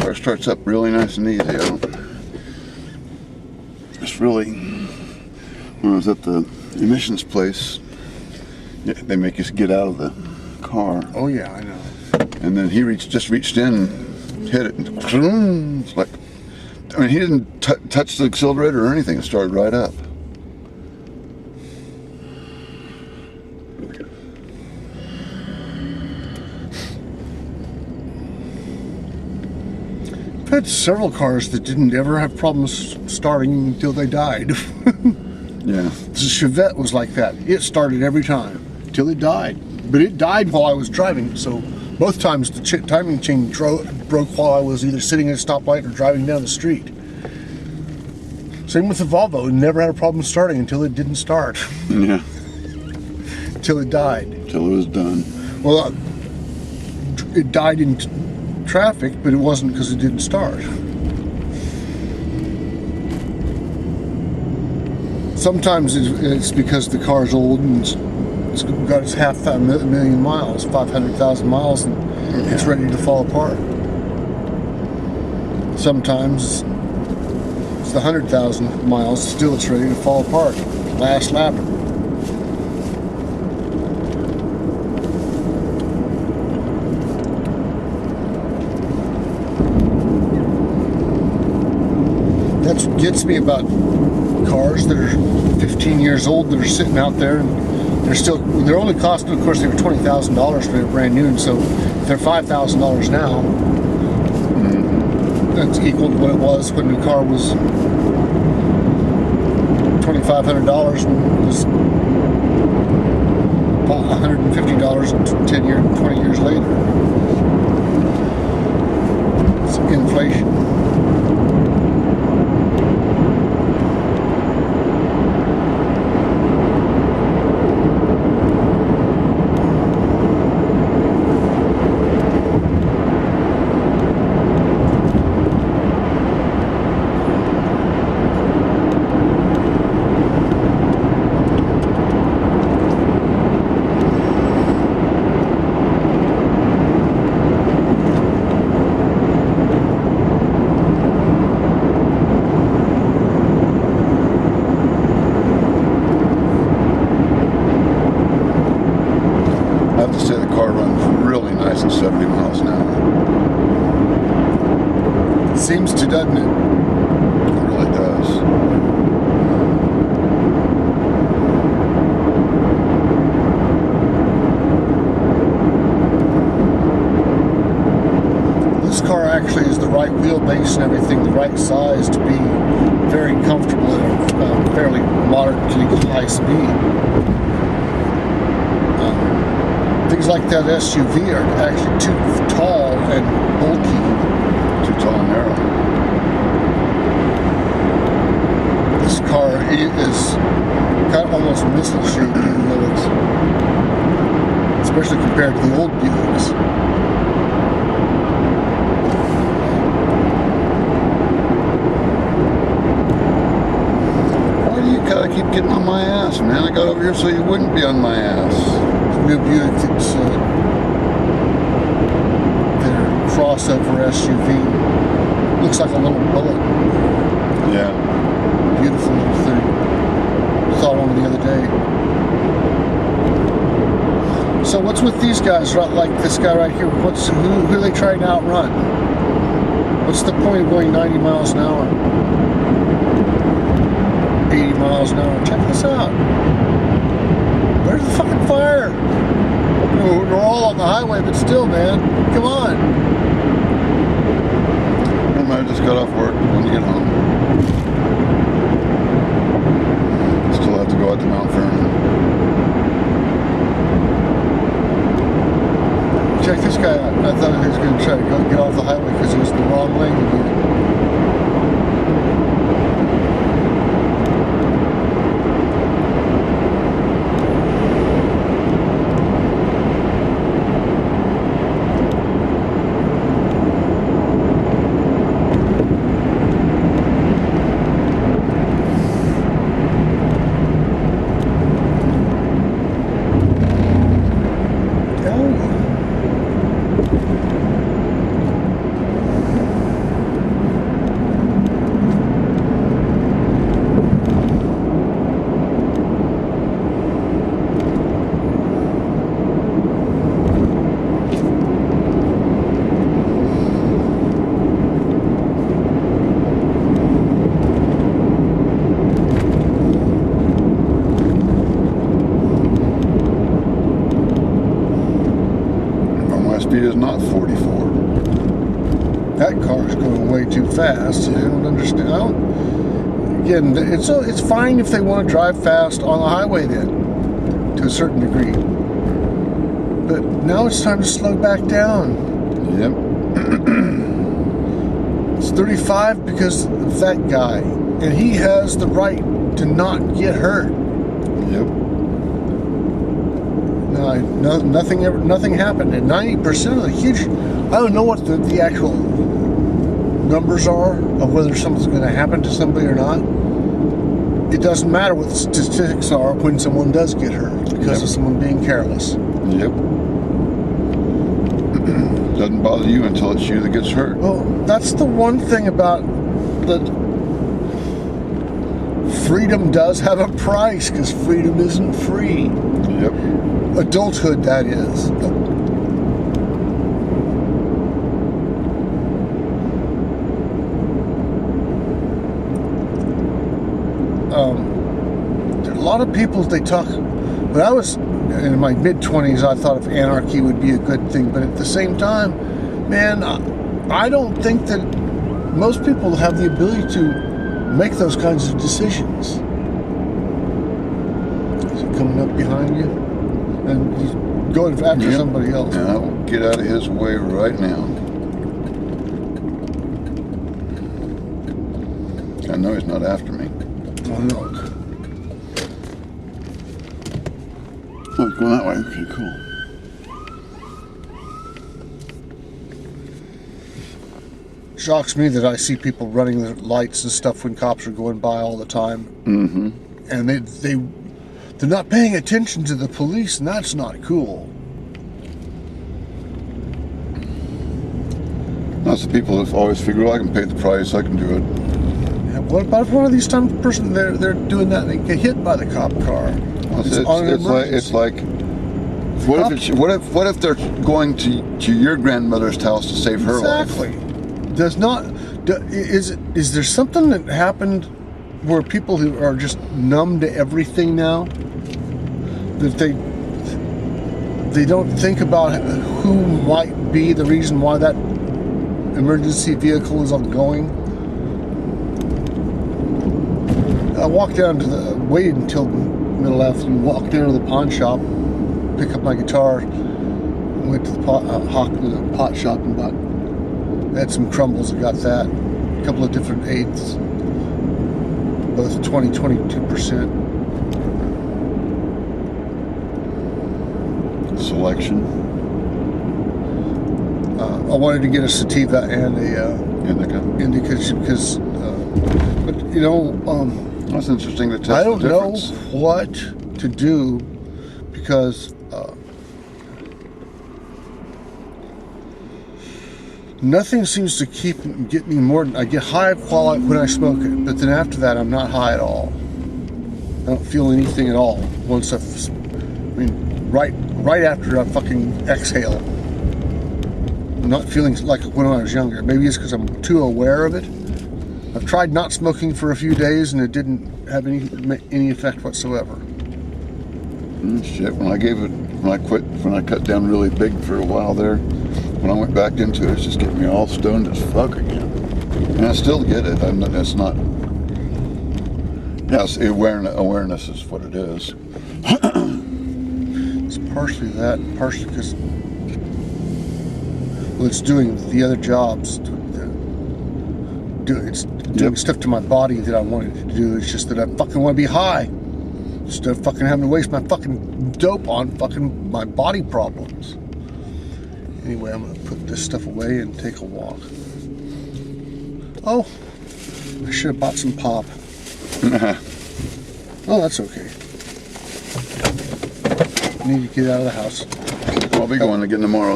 car starts up really nice and easy. It's really, when I was at the emissions place, they make us get out of the car. Oh yeah, I know. And then he just reached in and hit it, and it's like, I mean, he didn't touch the accelerator or anything. It started right up. I've had several cars that didn't ever have problems starting until they died. Yeah. The Chevette was like that. It started every time till it died. But it died while I was driving, so both times the timing chain broke while I was either sitting at a stoplight or driving down the street. Same with the Volvo. It never had a problem starting until it didn't start. Yeah. Till it died. Till it was done. Well, it died in traffic, but it wasn't because it didn't start. Sometimes it's because the car's old and it's got its half a million miles, 500,000 miles, and it's ready to fall apart. Sometimes it's the 100,000 miles, still it's ready to fall apart. Last lap. That's what gets me about cars that are 15 years old that are sitting out there, and they're only costing, of course, they were $20,000 for a brand new, and so if they're $5,000 now, that's equal to what it was when the car was $2,500 and it was $150 and 20 years later. It's inflation. I have to say the car runs really nice at 70 miles an hour. It seems to, doesn't it? It really does. This car actually is the right wheelbase and everything, the right size to be very comfortable at a fairly moderately high speed. Things like that SUV are actually too tall and bulky. Too tall and narrow. This car is kind of almost missile shaped, even though it's, especially compared to the old Buicks. Why do you gotta keep getting on my ass, man? I got over here so you wouldn't be on my ass. New Buick, it's their crossover SUV. Looks like a little bullet. Yeah. Beautiful little thing. Saw one the other day. So what's with these guys, like this guy right here? Who are they trying to outrun? What's the point of going 90 miles an hour? 80 miles an hour. Check this out. Where's the fucking fire? We're all on the highway, but still, man. Come on. I might have just got off work when you get home. Still have to go out to Mount Vernon. Check this guy out. I thought he was going to try to get off the highway because he was in the wrong lane again. that car is going way too fast. I don't understand. Again, it's fine if they want to drive fast on the highway then, to a certain degree. But now it's time to slow back down. Yep. It's 35 because of that guy, and he has the right to not get hurt. Yep. No, nothing happened, and 90% of the huge. I don't know what the actual numbers are of whether something's going to happen to somebody or not. It doesn't matter what the statistics are when someone does get hurt because of someone being careless. Yep. Doesn't bother you until it's you that gets hurt. Well, that's the one thing about the freedom does have a price, because freedom isn't free. Yep. Adulthood, that is. There are a lot of people, they talk. When I was in my mid-20s, I thought if anarchy would be a good thing, but at the same time, man, I don't think that most people have the ability to make those kinds of decisions. Is it coming up behind you? And he's going after somebody else. Yeah, I'll get out of his way right now. I know he's not after me. Oh, no. Oh, it's going that way. Okay, cool. Shocks me that I see people running the lights and stuff when cops are going by all the time. Mm-hmm. And they're not paying attention to the police, and that's not cool. That's the people that always figure, well, I can pay the price, I can do it. Yeah, what about one of these times person they're doing that and they get hit by the cop car? It's like what if they're going to your grandmother's house to save her life? Exactly. Is there something that happened where people who are just numb to everything now, that they don't think about who might be the reason why that emergency vehicle is going? I walked down to waited until middle afternoon, walked down to the pawn shop, pick up my guitar, went to the pot shop and had some crumbles. I got that, a couple of different eighths, both 22%. Selection. I wanted to get a sativa and a indica because, but you know, that's interesting to test. I don't know what to do because nothing seems to get me more. I get high when I smoke it, but then after that, I'm not high at all. I don't feel anything at all once right after I fucking exhale. I'm not feeling like when I was younger. Maybe it's because I'm too aware of it. I've tried not smoking for a few days and it didn't have any effect whatsoever. Shit, when I cut down really big for a while there, when I went back into it, it's just getting me all stoned as fuck again. And I still get it. It's not. Yes, awareness is what it is. It's partially that, partially because it's doing the other jobs. It's doing stuff to my body that I wanted to do. It's just that I fucking want to be high instead of fucking having to waste my fucking dope on fucking my body problems. Anyway, I'm gonna put this stuff away and take a walk. Oh, I should have bought some pop. Oh, that's okay. I need to get out of the house. I'll be going again tomorrow.